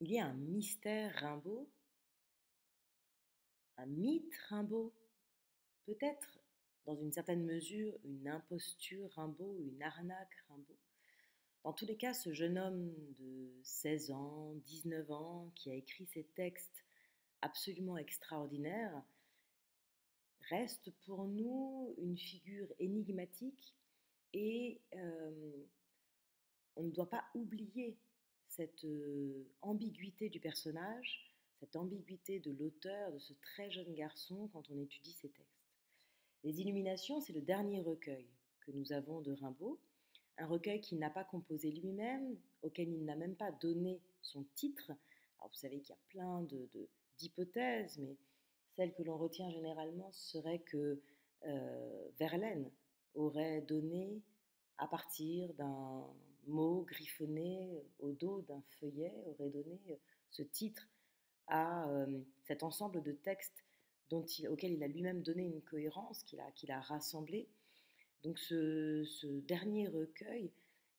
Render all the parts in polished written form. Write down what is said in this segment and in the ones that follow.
Il y a un mystère Rimbaud, un mythe Rimbaud, peut-être dans une certaine mesure une imposture Rimbaud, une arnaque Rimbaud. Dans tous les cas, ce jeune homme de 16 ans, 19 ans, qui a écrit ces textes absolument extraordinaires, reste pour nous une figure énigmatique et on ne doit pas oublier cette ambiguïté du personnage, cette ambiguïté de l'auteur, de ce très jeune garçon quand on étudie ses textes. Les Illuminations, c'est le dernier recueil que nous avons de Rimbaud, un recueil qu'il n'a pas composé lui-même, auquel il n'a même pas donné son titre. Alors vous savez qu'il y a plein d'hypothèses, mais celle que l'on retient généralement serait que Verlaine aurait donné, à partir d'un mot griffonné au dos d'un feuillet, aurait donné ce titre à cet ensemble de textes auquel il a lui-même donné une cohérence, qu'il a rassemblé. Donc ce dernier recueil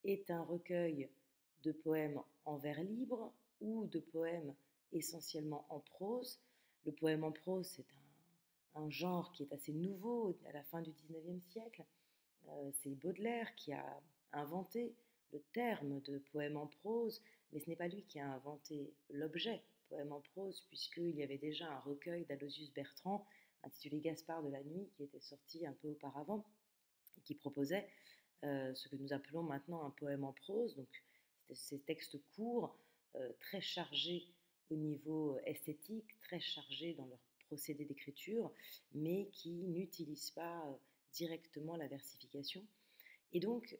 est un recueil de poèmes en vers libre ou de poèmes essentiellement en prose. Le poème en prose, c'est un genre qui est assez nouveau à la fin du XIXe siècle. C'est Baudelaire qui a inventé le terme de poème en prose, mais ce n'est pas lui qui a inventé l'objet poème en prose, puisqu'il y avait déjà un recueil d'Aloysius Bertrand intitulé Gaspard de la Nuit, qui était sorti un peu auparavant, et qui proposait ce que nous appelons maintenant un poème en prose, donc ces textes courts, très chargés au niveau esthétique, très chargés dans leur procédé d'écriture, mais qui n'utilisent pas directement la versification. Et donc,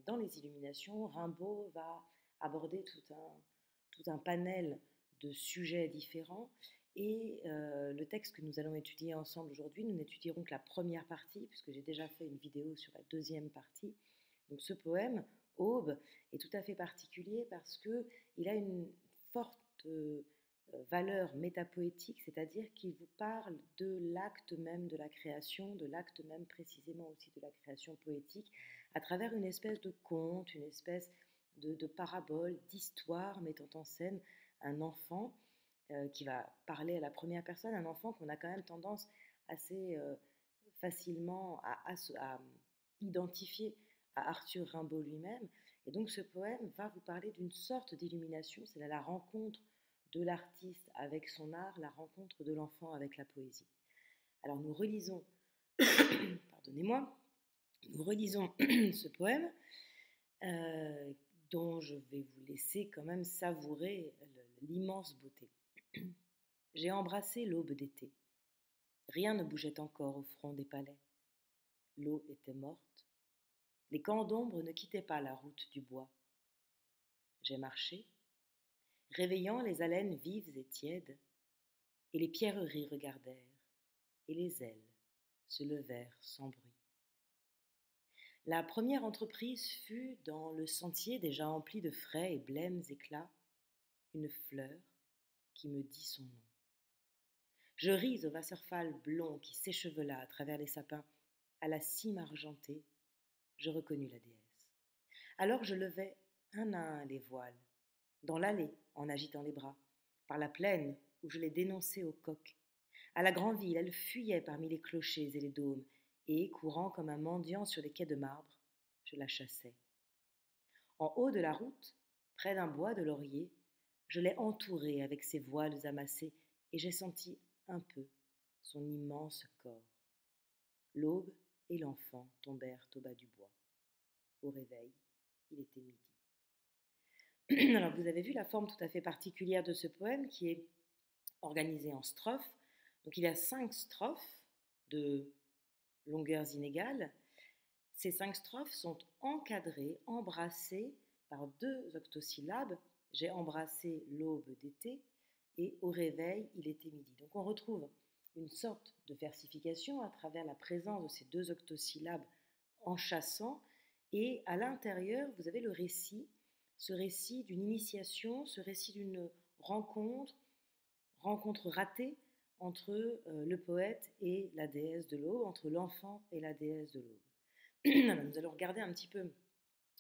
dans les Illuminations, Rimbaud va aborder tout un panel de sujets différents. Et le texte que nous allons étudier ensemble aujourd'hui, nous n'étudierons que la première partie, puisque j'ai déjà fait une vidéo sur la deuxième partie. Donc ce poème, Aube, est tout à fait particulier parce qu'il a une forte valeur métapoétique, c'est-à-dire qu'il vous parle de l'acte même de la création, de l'acte même précisément aussi de la création poétique, à travers une espèce de conte, une espèce de parabole, d'histoire mettant en scène un enfant qui va parler à la première personne, un enfant qu'on a quand même tendance assez facilement à identifier à Arthur Rimbaud lui-même. Et donc ce poème va vous parler d'une sorte d'illumination, c'est la rencontre de l'artiste avec son art, la rencontre de l'enfant avec la poésie. Alors nous relisons, pardonnez-moi, nous relisons ce poème euh, dont je vais vous laisser quand même savourer l'immense beauté. J'ai embrassé l'aube d'été. Rien ne bougeait encore au front des palais. L'eau était morte. Les camps d'ombre ne quittaient pas la route du bois. J'ai marché, réveillant les haleines vives et tièdes, et les pierreries regardèrent, et les ailes se levèrent sans bruit. La première entreprise fut, dans le sentier déjà empli de frais et blêmes éclats, une fleur qui me dit son nom. Je ris au wasserfall blond qui s'échevela à travers les sapins. À la cime argentée, je reconnus la déesse. Alors je levai un à un les voiles, dans l'allée en agitant les bras, par la plaine où je les dénonçais au coq. À la grande ville, elle fuyait parmi les clochers et les dômes, et, courant comme un mendiant sur les quais de marbre, je la chassais. En haut de la route, près d'un bois de laurier, je l'ai entourée avec ses voiles amassés, et j'ai senti un peu son immense corps. L'aube et l'enfant tombèrent au bas du bois. Au réveil, il était midi. Alors vous avez vu la forme tout à fait particulière de ce poème qui est organisé en strophes. Donc il y a 5 strophes de longueurs inégales. Ces 5 strophes sont encadrées, embrassées par 2 octosyllabes. J'ai embrassé l'aube d'été et au réveil, il était midi. Donc on retrouve une sorte de versification à travers la présence de ces 2 octosyllabes en chassant. Et à l'intérieur, vous avez le récit, ce récit d'une initiation, ce récit d'une rencontre ratée entre le poète et la déesse de l'aube, entre l'enfant et la déesse de l'aube. Alors, nous allons regarder un petit peu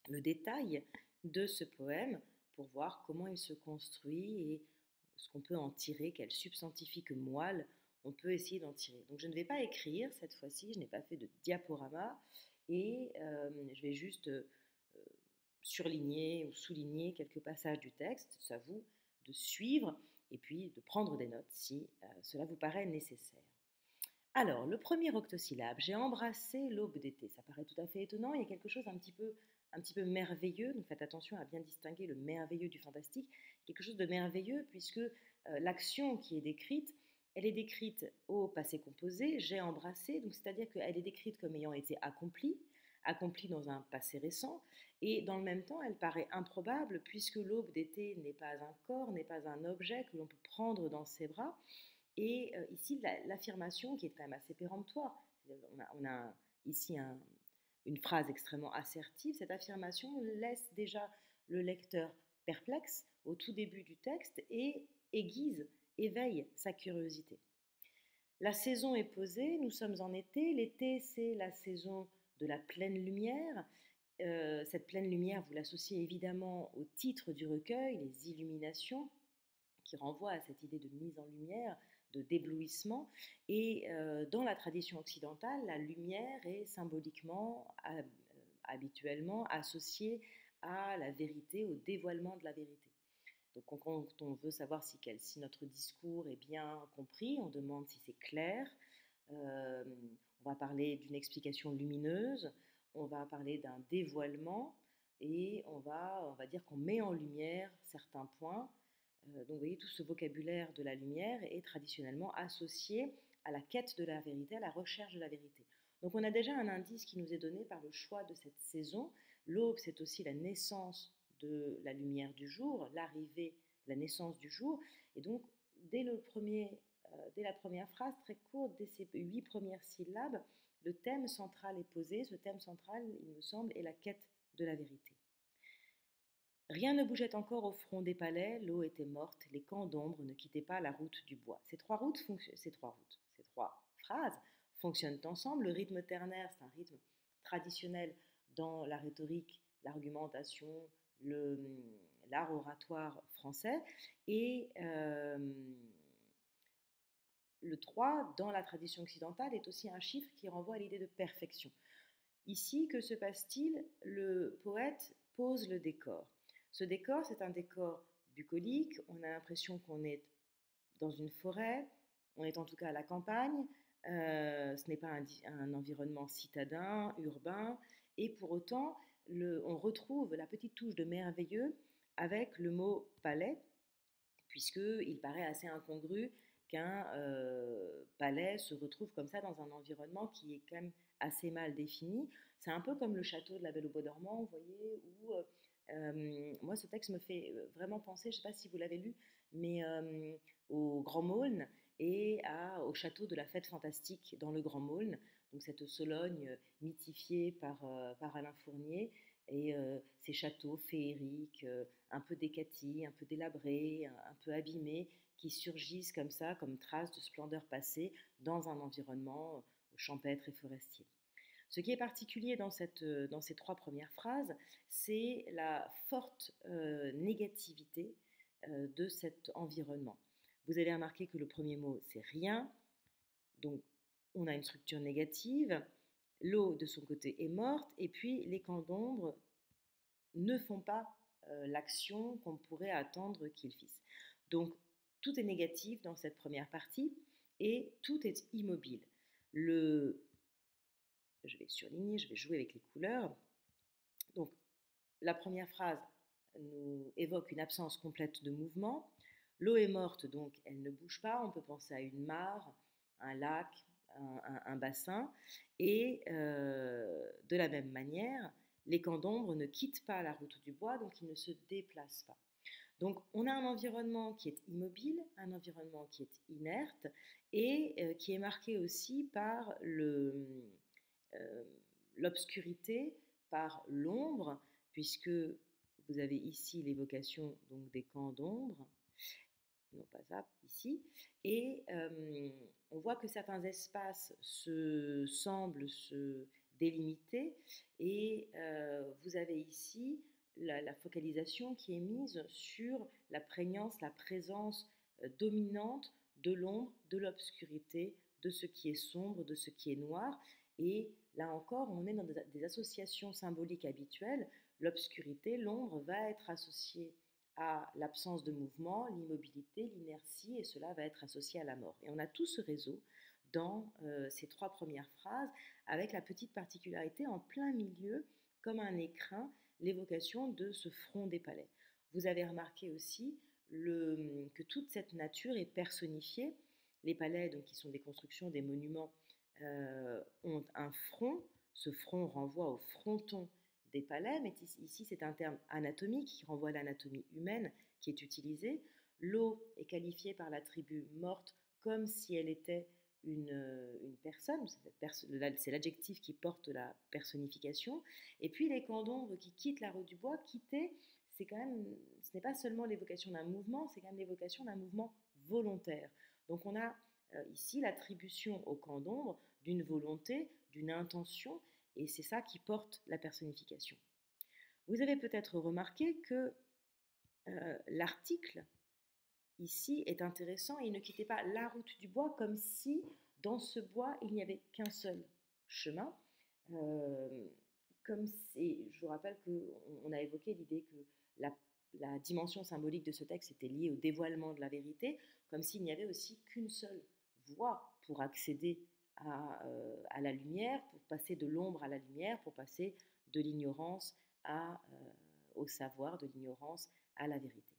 le détail de ce poème pour voir comment il se construit et ce qu'on peut en tirer, quel substantifique moelle on peut essayer d'en tirer. Donc je ne vais pas écrire cette fois-ci, je n'ai pas fait de diaporama et je vais juste surligner ou souligner quelques passages du texte. C'est à vous de suivre et puis de prendre des notes si cela vous paraît nécessaire. Alors, le premier octosyllabe, j'ai embrassé l'aube d'été. Ça paraît tout à fait étonnant, il y a quelque chose un petit peu merveilleux, donc faites attention à bien distinguer le merveilleux du fantastique, quelque chose de merveilleux puisque l'action qui est décrite, elle est décrite au passé composé, j'ai embrassé, donc c'est-à-dire qu'elle est décrite comme ayant été accomplie, accomplie dans un passé récent, et dans le même temps, elle paraît improbable puisque l'aube d'été n'est pas un corps, n'est pas un objet que l'on peut prendre dans ses bras, et ici, l'affirmation qui est quand même assez péremptoire, on a ici une phrase extrêmement assertive, cette affirmation laisse déjà le lecteur perplexe au tout début du texte et aiguise, éveille sa curiosité. La saison est posée, nous sommes en été, l'été c'est la saison de la pleine lumière. Cette pleine lumière, vous l'associez évidemment au titre du recueil, les illuminations, qui renvoie à cette idée de mise en lumière, de d'éblouissement. Et dans la tradition occidentale, la lumière est symboliquement, habituellement associée à la vérité, au dévoilement de la vérité. Donc quand on veut savoir si notre discours est bien compris, on demande si c'est clair. On va parler d'une explication lumineuse, on va parler d'un dévoilement et on va dire qu'on met en lumière certains points. Donc vous voyez, tout ce vocabulaire de la lumière est traditionnellement associé à la quête de la vérité, à la recherche de la vérité. Donc on a déjà un indice qui nous est donné par le choix de cette saison. L'aube, c'est aussi la naissance de la lumière du jour, l'arrivée, la naissance du jour. Et donc, dès la première phrase, très courte, dès ces 8 premières syllabes, le thème central est posé. Ce thème central, il me semble, est la quête de la vérité. Rien ne bougeait encore au front des palais, l'eau était morte, les camps d'ombre ne quittaient pas la route du bois. Ces trois phrases fonctionnent ensemble. Le rythme ternaire, c'est un rythme traditionnel dans la rhétorique, l'argumentation, l'art oratoire français. Et le 3, dans la tradition occidentale, est aussi un chiffre qui renvoie à l'idée de perfection. Ici, que se passe-t-il? Le poète pose le décor. Ce décor, c'est un décor bucolique. On a l'impression qu'on est dans une forêt, on est en tout cas à la campagne. Ce n'est pas un environnement citadin, urbain. Et pour autant, on retrouve la petite touche de merveilleux avec le mot palais, puisqu'il paraît assez incongru qu'un palais se retrouve comme ça dans un environnement qui est quand même assez mal défini. C'est un peu comme le château de la Belle au Bois dormant, vous voyez, où moi ce texte me fait vraiment penser, je ne sais pas si vous l'avez lu, mais au Grand Maulne et au château de la Fête Fantastique dans le Grand Maulne, donc cette Sologne mythifiée par Alain Fournier, et ces châteaux féeriques, un peu décatis, un peu délabrés, un peu abîmés, qui surgissent comme ça, comme traces de splendeur passée, dans un environnement champêtre et forestier. Ce qui est particulier dans ces 3 premières phrases, c'est la forte négativité de cet environnement. Vous avez remarqué que le premier mot, c'est rien, donc on a une structure négative, l'eau de son côté est morte, et puis les camps d'ombre ne font pas l'action qu'on pourrait attendre qu'ils fissent. Donc tout est négatif dans cette première partie et tout est immobile. Je vais surligner, je vais jouer avec les couleurs. Donc la première phrase nous évoque une absence complète de mouvement. L'eau est morte, donc elle ne bouge pas. On peut penser à une mare, un lac, un bassin. Et de la même manière, les camps d'ombre ne quittent pas la route du bois, donc ils ne se déplacent pas. Donc on a un environnement qui est immobile, un environnement qui est inerte et qui est marqué aussi par l'obscurité, par l'ombre, puisque vous avez ici l'évocation donc des camps d'ombre, non pas ça, ici, et on voit que certains espaces semblent se délimiter, et vous avez ici la focalisation qui est mise sur la prégnance, la présence dominante de l'ombre, de l'obscurité, de ce qui est sombre, de ce qui est noir. Et là encore, on est dans des associations symboliques habituelles. L'obscurité, l'ombre va être associée à l'absence de mouvement, l'immobilité, l'inertie, et cela va être associé à la mort. Et on a tout ce réseau dans ces 3 premières phrases, avec la petite particularité en plein milieu, comme un écrin, l'évocation de ce front des palais. Vous avez remarqué aussi que toute cette nature est personnifiée. Les palais, donc, qui sont des constructions, des monuments, ont un front. Ce front renvoie au fronton des palais, mais ici c'est un terme anatomique qui renvoie à l'anatomie humaine qui est utilisé. L'eau est qualifiée par la tribu morte comme si elle était une personne, c'est l'adjectif qui porte la personnification. Et puis les camps d'ombre qui quittent la rue du Bois, quitter, c'est quand même, ce n'est pas seulement l'évocation d'un mouvement, c'est quand même l'évocation d'un mouvement volontaire. Donc on a ici l'attribution au camp d'ombre d'une volonté, d'une intention, et c'est ça qui porte la personnification. Vous avez peut-être remarqué que l'article ici est intéressant, et il ne quittait pas la route du bois comme si dans ce bois il n'y avait qu'un seul chemin. Comme je vous rappelle qu'on a évoqué l'idée que la dimension symbolique de ce texte était liée au dévoilement de la vérité, comme s'il n'y avait aussi qu'une seule voie pour accéder à la lumière, pour passer de l'ombre à la lumière, pour passer de l'ignorance au savoir, de l'ignorance à la vérité.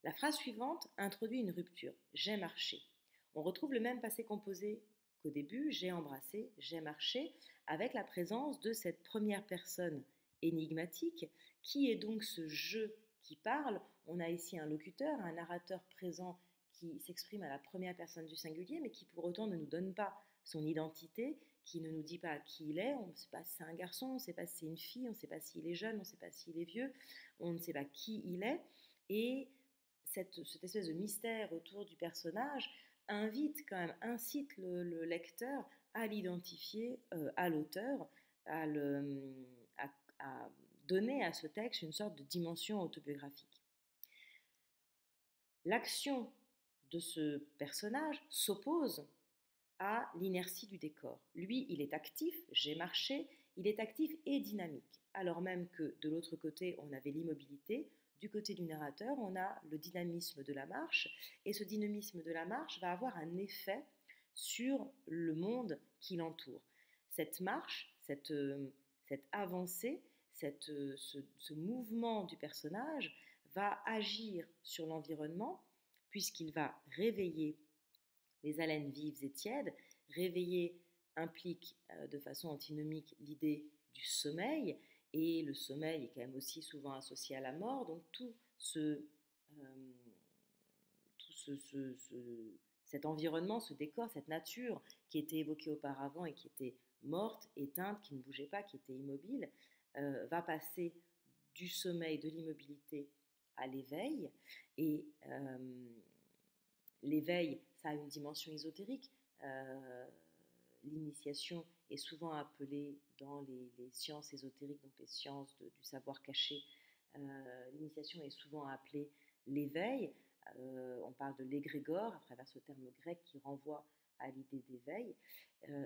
La phrase suivante introduit une rupture. J'ai marché. On retrouve le même passé composé qu'au début, j'ai embrassé, j'ai marché, avec la présence de cette première personne énigmatique. Qui est donc ce je qui parle? On a ici un locuteur, un narrateur présent qui s'exprime à la première personne du singulier, mais qui pour autant ne nous donne pas son identité, qui ne nous dit pas qui il est. On ne sait pas si c'est un garçon, on ne sait pas si c'est une fille, on ne sait pas s'il est jeune, on ne sait pas s'il est vieux, on ne sait pas qui il est. Et cette espèce de mystère autour du personnage incite le lecteur à l'identifier à l'auteur, à, à donner à ce texte une sorte de dimension autobiographique. L'action de ce personnage s'oppose à l'inertie du décor. Lui, il est actif, j'ai marché, il est actif et dynamique, alors même que de l'autre côté, on avait l'immobilité. Du côté du narrateur, on a le dynamisme de la marche, et ce dynamisme de la marche va avoir un effet sur le monde qui l'entoure. Cette marche, cette avancée, ce mouvement du personnage va agir sur l'environnement, puisqu'il va réveiller les haleines vives et tièdes. Réveiller implique de façon antinomique l'idée du sommeil, et le sommeil est quand même aussi souvent associé à la mort, donc cet environnement, ce décor, cette nature qui était évoquée auparavant et qui était morte, éteinte, qui ne bougeait pas, qui était immobile, va passer du sommeil, de l'immobilité à l'éveil. Et l'éveil, ça a une dimension ésotérique. L'initiation est souvent appelée dans les sciences ésotériques, donc les sciences du savoir caché. L'initiation est souvent appelée l'éveil. On parle de l'égrégore à travers ce terme grec qui renvoie à l'idée d'éveil.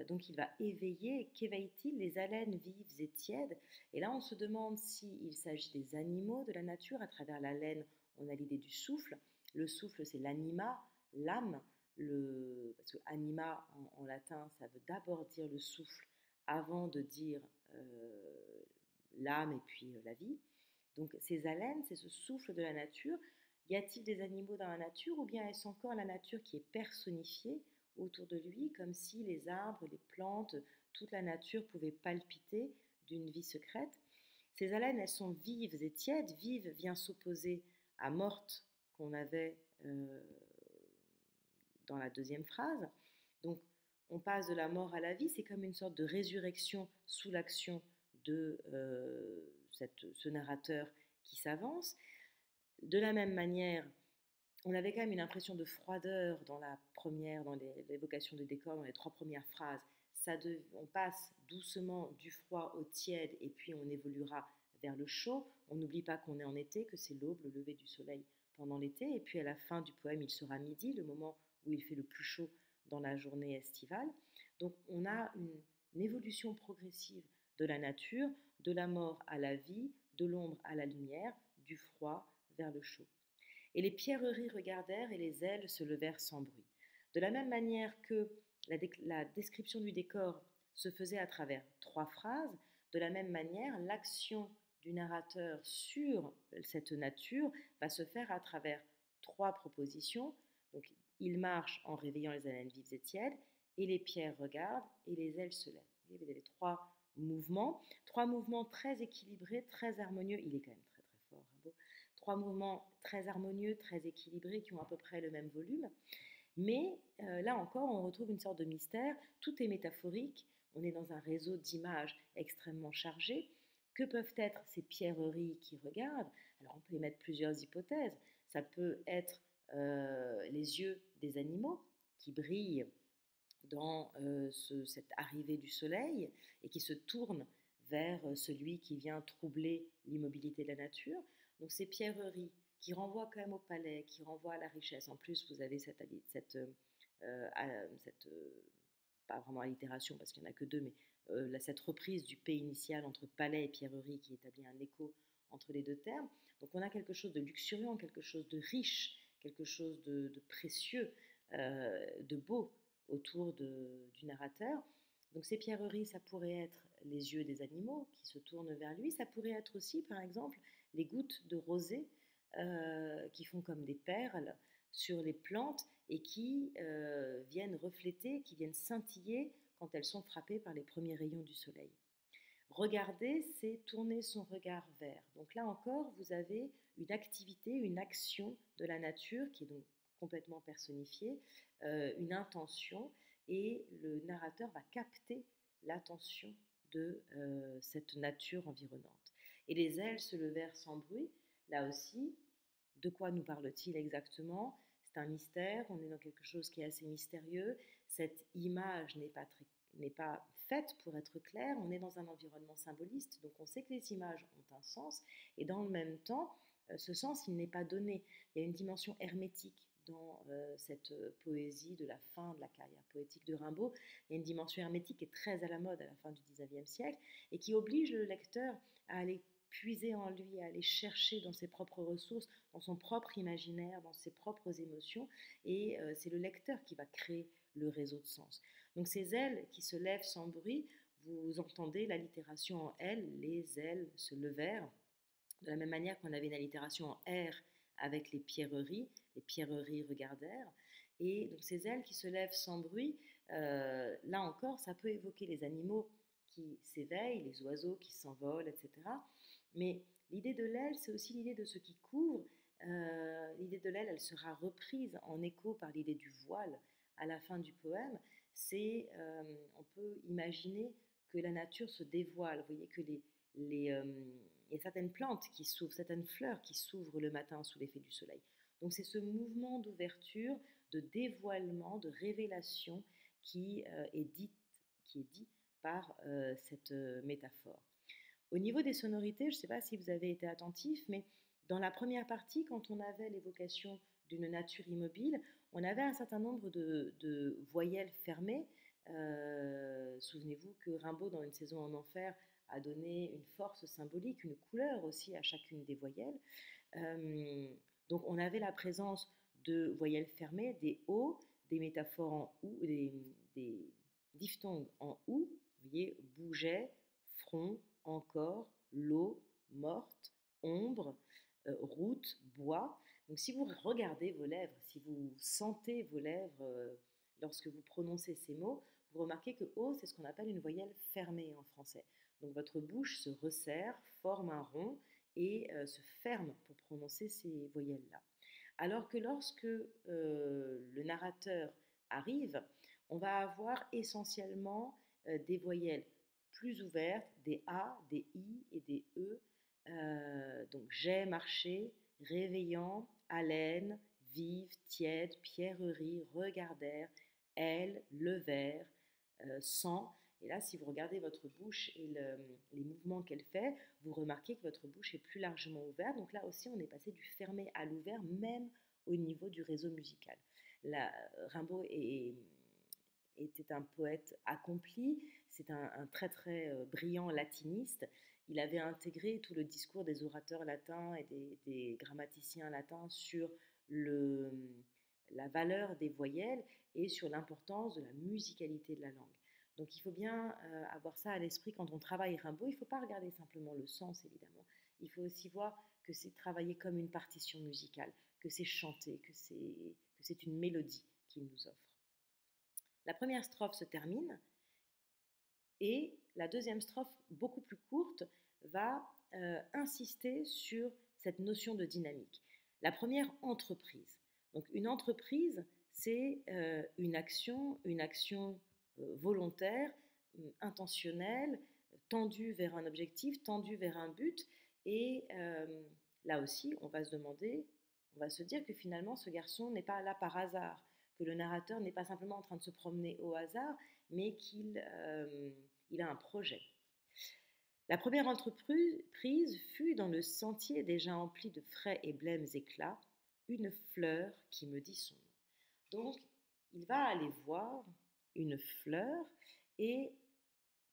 Donc il va éveiller. Qu'éveille-t-il? Les haleines vives et tièdes. Et là, on se demande s'il s'agit des animaux de la nature. À travers l'haleine, on a l'idée du souffle. Le souffle, c'est l'anima, l'âme. Parce que anima en latin, ça veut d'abord dire le souffle avant de dire l'âme et puis la vie. Donc ces haleines, c'est ce souffle de la nature. Y a-t-il des animaux dans la nature, ou bien est-ce encore la nature qui est personnifiée autour de lui, comme si les arbres, les plantes, toute la nature pouvait palpiter d'une vie secrète? Ces haleines, elles sont vives et tièdes. Vive vient s'opposer à morte qu'on avait dans la deuxième phrase. Donc on passe de la mort à la vie, c'est comme une sorte de résurrection sous l'action de ce narrateur qui s'avance. De la même manière, on avait quand même une impression de froideur dans l'évocation de décor, dans les 3 premières phrases. On passe doucement du froid au tiède, et puis on évoluera vers le chaud. On n'oublie pas qu'on est en été, que c'est l'aube, le lever du soleil pendant l'été. Et puis à la fin du poème, il sera midi, le moment où il fait le plus chaud dans la journée estivale. Donc on a une évolution progressive de la nature, de la mort à la vie, de l'ombre à la lumière, du froid vers le chaud. Et les pierreries regardèrent et les ailes se levèrent sans bruit. De la même manière que la description du décor se faisait à travers 3 phrases, de la même manière, l'action du narrateur sur cette nature va se faire à travers 3 propositions. Donc, il marche en réveillant les haleines vives et tièdes, et les pierres regardent, et les ailes se lèvent. Vous avez 3 mouvements très équilibrés, très harmonieux. Il est quand même très très fort, hein, 3 mouvements très harmonieux, très équilibrés, qui ont à peu près le même volume. Mais là encore, on retrouve une sorte de mystère. Tout est métaphorique. On est dans un réseau d'images extrêmement chargé. Que peuvent être ces pierreries qui regardent? Alors on peut émettre plusieurs hypothèses. Ça peut être les yeux des animaux qui brillent dans cette arrivée du soleil et qui se tournent vers celui qui vient troubler l'immobilité de la nature. Donc ces pierreries qui renvoient quand même au palais, qui renvoient à la richesse. En plus, vous avez pas vraiment allitération parce qu'il n'y en a que deux, mais cette reprise du P initial entre palais et pierrerie qui établit un écho entre les deux termes. Donc on a quelque chose de luxuriant, quelque chose de riche, quelque chose de précieux, de beau autour du narrateur. Donc ces pierreries, ça pourrait être les yeux des animaux qui se tournent vers lui. Ça pourrait être aussi, par exemple, les gouttes de rosée qui font comme des perles sur les plantes et qui viennent refléter, qui viennent scintiller quand elles sont frappées par les premiers rayons du soleil. Regarder, c'est tourner son regard vers. Donc là encore, vous avez une activité, une action de la nature qui est donc complètement personnifiée, une intention, et le narrateur va capter l'attention de cette nature environnante. Et les ailes se levèrent sans bruit. Là aussi, de quoi nous parle-t-il exactement? C'est un mystère, on est dans quelque chose qui est assez mystérieux. Cette image n'est pas faite pour être claire, on est dans un environnement symboliste, donc on sait que les images ont un sens, et dans le même temps, ce sens, il n'est pas donné. Il y a une dimension hermétique dans cette poésie de la fin de la carrière poétique de Rimbaud. Il y a une dimension hermétique qui est très à la mode à la fin du XIXe siècle, et qui oblige le lecteur à aller puiser en lui, à aller chercher dans ses propres ressources, dans son propre imaginaire, dans ses propres émotions, et c'est le lecteur qui va créer le réseau de sens. Donc ces ailes qui se lèvent sans bruit, vous entendez l'allitération en L, les ailes se levèrent, de la même manière qu'on avait une allitération en R avec les pierreries regardèrent, et donc ces ailes qui se lèvent sans bruit, là encore, ça peut évoquer les animaux qui s'éveillent, les oiseaux qui s'envolent, etc. Mais l'idée de l'aile, c'est aussi l'idée de ce qui couvre. L'idée de l'aile, elle sera reprise en écho par l'idée du voile à la fin du poème. On peut imaginer que la nature se dévoile. Vous voyez que il y a certaines plantes qui s'ouvrent, certaines fleurs qui s'ouvrent le matin sous l'effet du soleil. Donc c'est ce mouvement d'ouverture, de dévoilement, de révélation qui est dit par cette métaphore. Au niveau des sonorités, je ne sais pas si vous avez été attentif, mais dans la première partie, quand on avait l'évocation d'une nature immobile, on avait un certain nombre de voyelles fermées. Souvenez-vous que Rimbaud, dans Une saison en enfer, a donné une force symbolique, une couleur aussi à chacune des voyelles. Donc on avait la présence de voyelles fermées, des O, des métaphores en OU, des diphtongues en OU, vous voyez, bougeait, front, encore, l'eau, morte, ombre, route, bois. Donc si vous regardez vos lèvres, si vous sentez vos lèvres lorsque vous prononcez ces mots, vous remarquez que O, c'est ce qu'on appelle une voyelle fermée en français. Donc votre bouche se resserre, forme un rond et se ferme pour prononcer ces voyelles-là. Alors que lorsque le narrateur arrive, on va avoir essentiellement des voyelles plus ouvertes, des A, des I et des E. Donc j'ai marché, réveillant, haleine, vive, tiède, pierrerie, regardèrent, elles, levèrent, sang. Et là, si vous regardez votre bouche et les mouvements qu'elle fait, vous remarquez que votre bouche est plus largement ouverte. Donc là aussi, on est passé du fermé à l'ouvert, même au niveau du réseau musical. Rimbaud était un poète accompli, c'est un très très brillant latiniste. Il avait intégré tout le discours des orateurs latins et des grammaticiens latins sur le, la valeur des voyelles et sur l'importance de la musicalité de la langue. Donc il faut bien avoir ça à l'esprit quand on travaille Rimbaud. Il ne faut pas regarder simplement le sens, évidemment. Il faut aussi voir que c'est travaillé comme une partition musicale, que c'est chanté, que c'est une mélodie qu'il nous offre. La première strophe se termine et la deuxième strophe, beaucoup plus courte, va insister sur cette notion de dynamique. La première, entreprise. Donc une entreprise, c'est une action volontaire, intentionnelle, tendue vers un objectif, tendue vers un but. Et là aussi, on va se demander, on va se dire que finalement, ce garçon n'est pas là par hasard, que le narrateur n'est pas simplement en train de se promener au hasard, mais qu'il a un projet. La première entreprise fut dans le sentier déjà empli de frais et blêmes éclats, une fleur qui me dit son nom. Donc, il va aller voir une fleur et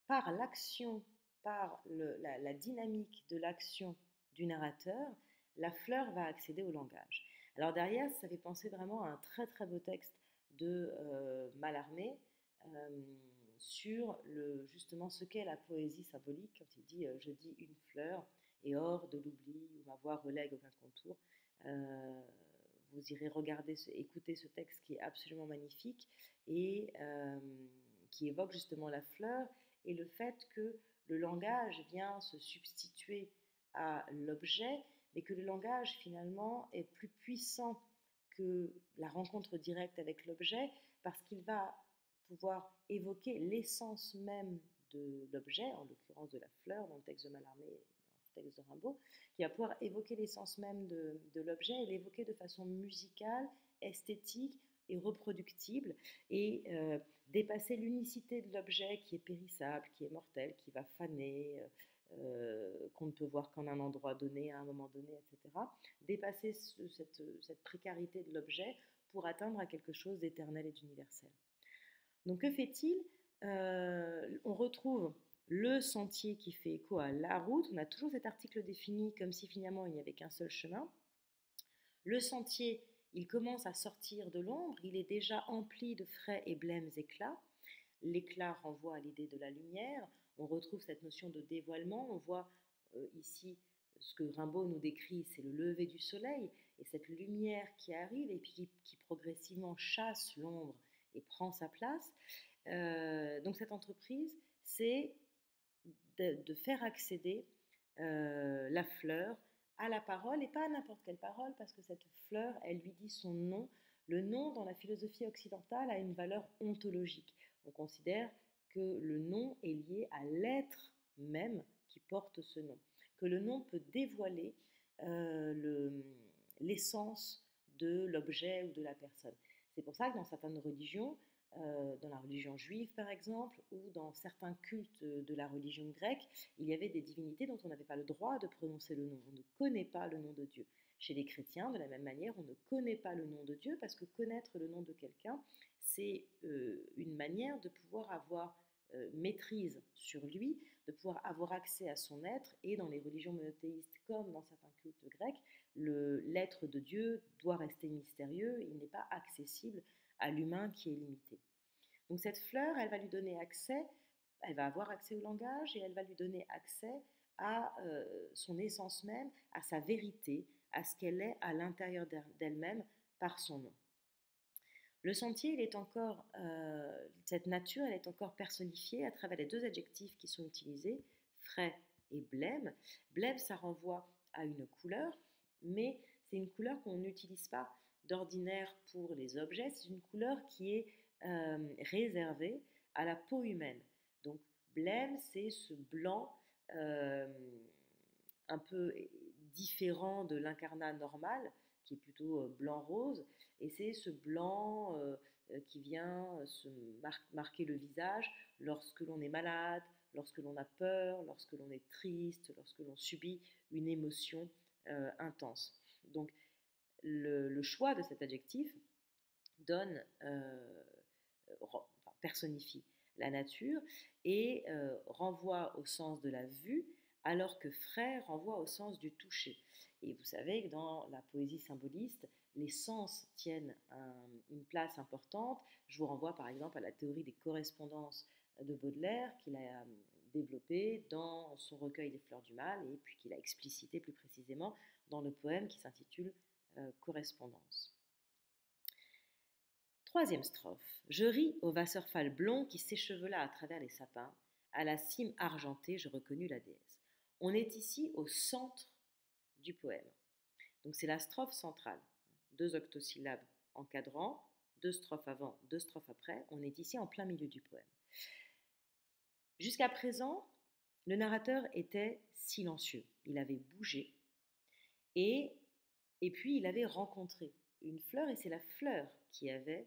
par l'action, par la dynamique de l'action du narrateur, la fleur va accéder au langage. Alors derrière, ça fait penser vraiment à un très très beau texte de Mallarmé sur justement ce qu'est la poésie symbolique quand il dit je dis une fleur et hors de l'oubli où ma voix relègue aucun contour. Vous irez écouter ce texte qui est absolument magnifique et qui évoque justement la fleur et le fait que le langage vient se substituer à l'objet, mais que le langage finalement est plus puissant que la rencontre directe avec l'objet parce qu'il va pouvoir évoquer l'essence même de l'objet, en l'occurrence de la fleur dans le texte de Mallarmé et dans le texte de Rimbaud, qui va pouvoir évoquer l'essence même de l'objet et l'évoquer de façon musicale, esthétique et reproductible et dépasser l'unicité de l'objet qui est périssable, qui est mortel, qui va faner, qu'on ne peut voir qu'en un endroit donné, à un moment donné, etc. Dépasser cette précarité de l'objet pour atteindre à quelque chose d'éternel et d'universel. Donc que fait-il On retrouve le sentier qui fait écho à la route. On a toujours cet article défini comme si finalement il n'y avait qu'un seul chemin. Le sentier, il commence à sortir de l'ombre, il est déjà empli de frais et blêmes éclats. L'éclat renvoie à l'idée de la lumière. On retrouve cette notion de dévoilement. On voit ici ce que Rimbaud nous décrit, c'est le lever du soleil et cette lumière qui arrive et puis qui progressivement chasse l'ombre et prend sa place. Donc cette entreprise, c'est de faire accéder la fleur à la parole, et pas à n'importe quelle parole, parce que cette fleur, elle lui dit son nom. Le nom, dans la philosophie occidentale, a une valeur ontologique. On considère que le nom est lié à l'être même qui porte ce nom, que le nom peut dévoiler l'essence de l'objet ou de la personne. C'est pour ça que dans certaines religions, dans la religion juive par exemple, ou dans certains cultes de la religion grecque, il y avait des divinités dont on n'avait pas le droit de prononcer le nom. On ne connaît pas le nom de Dieu. Chez les chrétiens, de la même manière, on ne connaît pas le nom de Dieu parce que connaître le nom de quelqu'un, c'est une manière de pouvoir avoir maîtrise sur lui, de pouvoir avoir accès à son être. Et dans les religions monothéistes comme dans certains cultes grecs, l'être de Dieu doit rester mystérieux, il n'est pas accessible à l'humain qui est limité. Donc cette fleur, elle va lui donner accès, elle va avoir accès au langage et elle va lui donner accès à son essence même, à sa vérité, à ce qu'elle est à l'intérieur d'elle-même par son nom. Le sentier, il est encore, cette nature, elle est encore personnifiée à travers les deux adjectifs qui sont utilisés, frais et blême. Blême, ça renvoie à une couleur, mais c'est une couleur qu'on n'utilise pas d'ordinaire pour les objets, c'est une couleur qui est réservée à la peau humaine. Donc blême, c'est ce blanc un peu différent de l'incarnat normal qui est plutôt blanc-rose, et c'est ce blanc qui vient marquer le visage lorsque l'on est malade, lorsque l'on a peur, lorsque l'on est triste, lorsque l'on subit une émotion intense. Donc le choix de cet adjectif donne, personnifie la nature et renvoie au sens de la vue, alors que frais renvoie au sens du toucher. Et vous savez que dans la poésie symboliste, les sens tiennent une place importante. Je vous renvoie par exemple à la théorie des correspondances de Baudelaire, qu'il a développée dans son recueil Les Fleurs du Mal, et puis qu'il a explicité plus précisément dans le poème qui s'intitule Correspondance. Troisième strophe. Je ris au Wasserfall blond qui s'échevela à travers les sapins. À la cime argentée, je reconnus la déesse. On est ici au centre du poème. Donc c'est la strophe centrale. 2 octosyllabes encadrant, 2 strophes avant, 2 strophes après. On est ici en plein milieu du poème. Jusqu'à présent, le narrateur était silencieux. Il avait bougé et puis il avait rencontré une fleur, et c'est la fleur qui avait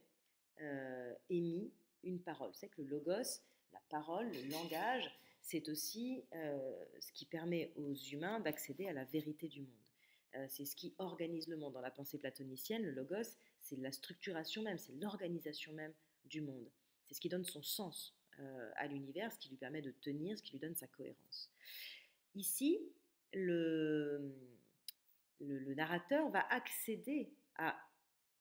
émis une parole. C'est que le logos, la parole, le langage, c'est aussi ce qui permet aux humains d'accéder à la vérité du monde. C'est ce qui organise le monde. Dans la pensée platonicienne, le logos, c'est la structuration même, c'est l'organisation même du monde. C'est ce qui donne son sens à l'univers, ce qui lui permet de tenir, ce qui lui donne sa cohérence. Ici, le narrateur va accéder à,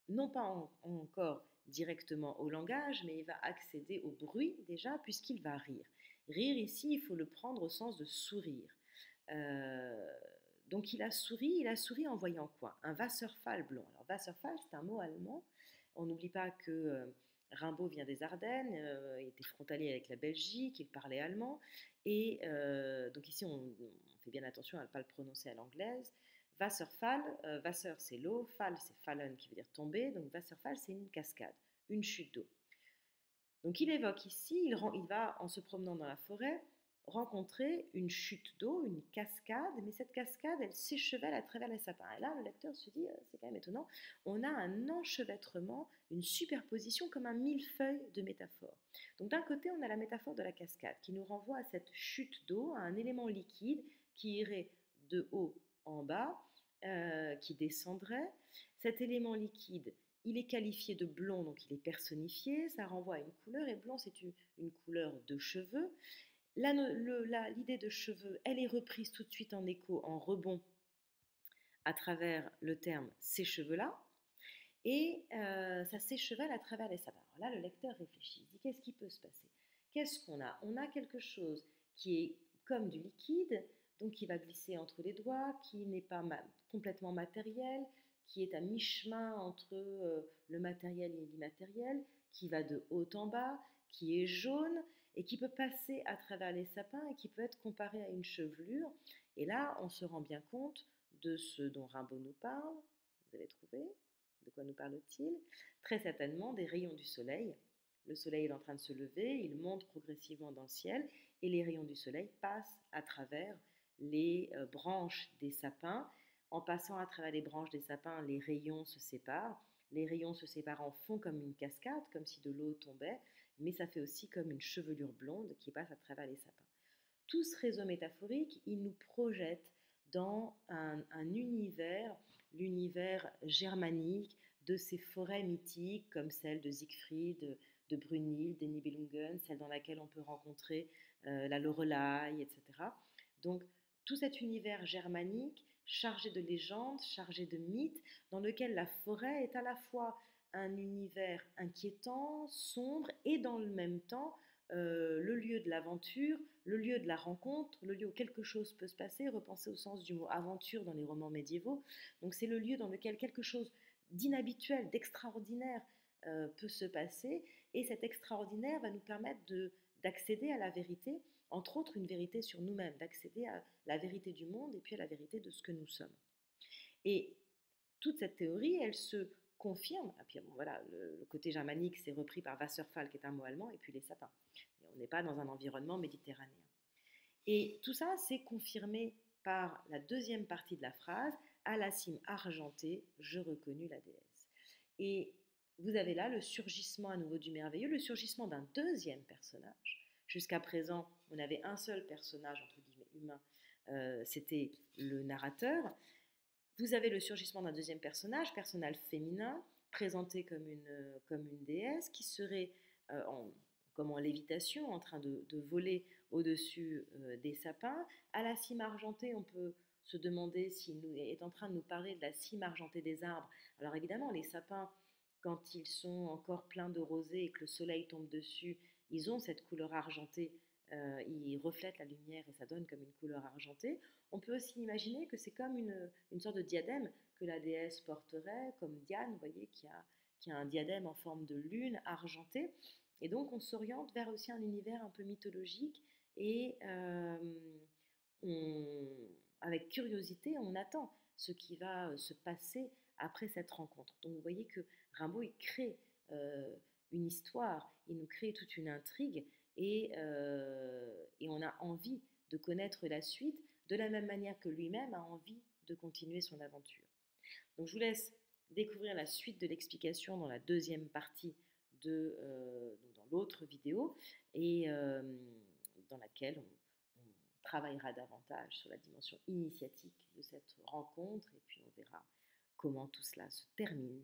non pas encore directement au langage, mais il va accéder au bruit déjà, puisqu'il va rire. Rire ici, il faut le prendre au sens de sourire. Donc il a souri en voyant quoi? Un Wasserfall blond. Alors Wasserfall, c'est un mot allemand. On n'oublie pas que Rimbaud vient des Ardennes, il était frontalier avec la Belgique, il parlait allemand, et donc ici on fait bien attention à ne pas le prononcer à l'anglaise. Wasserfall, Wasser c'est l'eau, Fall c'est fallen qui veut dire tomber, donc Wasserfall c'est une cascade, une chute d'eau. Donc il évoque ici, il va en se promenant dans la forêt rencontrer une chute d'eau, une cascade, mais cette cascade elle s'échevèle à travers les sapins. Et là le lecteur se dit, c'est quand même étonnant, on a un enchevêtrement, une superposition comme un millefeuille de métaphores. Donc d'un côté on a la métaphore de la cascade qui nous renvoie à cette chute d'eau, à un élément liquide qui irait de haut en bas, qui descendrait. Cet élément liquide, il est qualifié de blond, donc il est personnifié, ça renvoie à une couleur, et blond c'est une couleur de cheveux. L'idée de cheveux, elle est reprise tout de suite en écho, en rebond, à travers le terme ces cheveux-là, et ça s'échevèle à travers les sapins. Alors là, le lecteur réfléchit, il dit qu'est-ce qui peut se passer? Qu'est-ce qu'on a? On a quelque chose qui est comme du liquide, donc qui va glisser entre les doigts, qui n'est pas complètement matériel, qui est à mi-chemin entre le matériel et l'immatériel, qui va de haut en bas, qui est jaune et qui peut passer à travers les sapins et qui peut être comparé à une chevelure. Et là, on se rend bien compte de ce dont Rimbaud nous parle. Vous avez trouvé? De quoi nous parle-t-il? Très certainement des rayons du soleil. Le soleil est en train de se lever, il monte progressivement dans le ciel et les rayons du soleil passent à travers les branches des sapins. En passant à travers les branches des sapins, les rayons se séparent. Les rayons se séparant font comme une cascade, comme si de l'eau tombait, mais ça fait aussi comme une chevelure blonde qui passe à travers les sapins. Tout ce réseau métaphorique, il nous projette dans un univers, l'univers germanique de ces forêts mythiques comme celle de Siegfried, de Brunhild, des Nibelungen, celle dans laquelle on peut rencontrer la Loreley, etc. Donc tout cet univers germanique chargé de légendes, chargé de mythes, dans lequel la forêt est à la fois un univers inquiétant, sombre, et dans le même temps le lieu de l'aventure, le lieu de la rencontre, le lieu où quelque chose peut se passer, repensez au sens du mot aventure dans les romans médiévaux. Donc c'est le lieu dans lequel quelque chose d'inhabituel, d'extraordinaire peut se passer, et cet extraordinaire va nous permettre d'accéder à la vérité, entre autres une vérité sur nous-mêmes, d'accéder à la vérité du monde et puis à la vérité de ce que nous sommes. Et toute cette théorie, elle se confirme. Et puis bon, voilà, le côté germanique, c'est repris par Wasserfall, qui est un mot allemand, et puis les sapins. Et on n'est pas dans un environnement méditerranéen. Et tout ça, c'est confirmé par la deuxième partie de la phrase. à la cime argentée, je reconnus la déesse. Et vous avez là le surgissement à nouveau du merveilleux, le surgissement d'un deuxième personnage. Jusqu'à présent, on avait un seul personnage, entre guillemets, humain, c'était le narrateur. Vous avez le surgissement d'un deuxième personnage féminin, présenté comme une déesse, qui serait comme en lévitation, en train de voler au-dessus des sapins. À la cime argentée, on peut se demander s'il est en train de nous parler de la cime argentée des arbres. Alors évidemment, les sapins, quand ils sont encore pleins de rosée et que le soleil tombe dessus, ils ont cette couleur argentée, ils reflètent la lumière et ça donne comme une couleur argentée. On peut aussi imaginer que c'est comme une sorte de diadème que la déesse porterait, comme Diane, vous voyez, qui a un diadème en forme de lune argentée. Et donc on s'oriente vers aussi un univers un peu mythologique et on, avec curiosité, on attend ce qui va se passer après cette rencontre. Donc vous voyez que Rimbaud, il crée une histoire, il nous crée toute une intrigue et on a envie de connaître la suite de la même manière que lui-même a envie de continuer son aventure. Donc je vous laisse découvrir la suite de l'explication dans la deuxième partie donc dans l'autre vidéo et dans laquelle on travaillera davantage sur la dimension initiatique de cette rencontre et puis on verra comment tout cela se termine.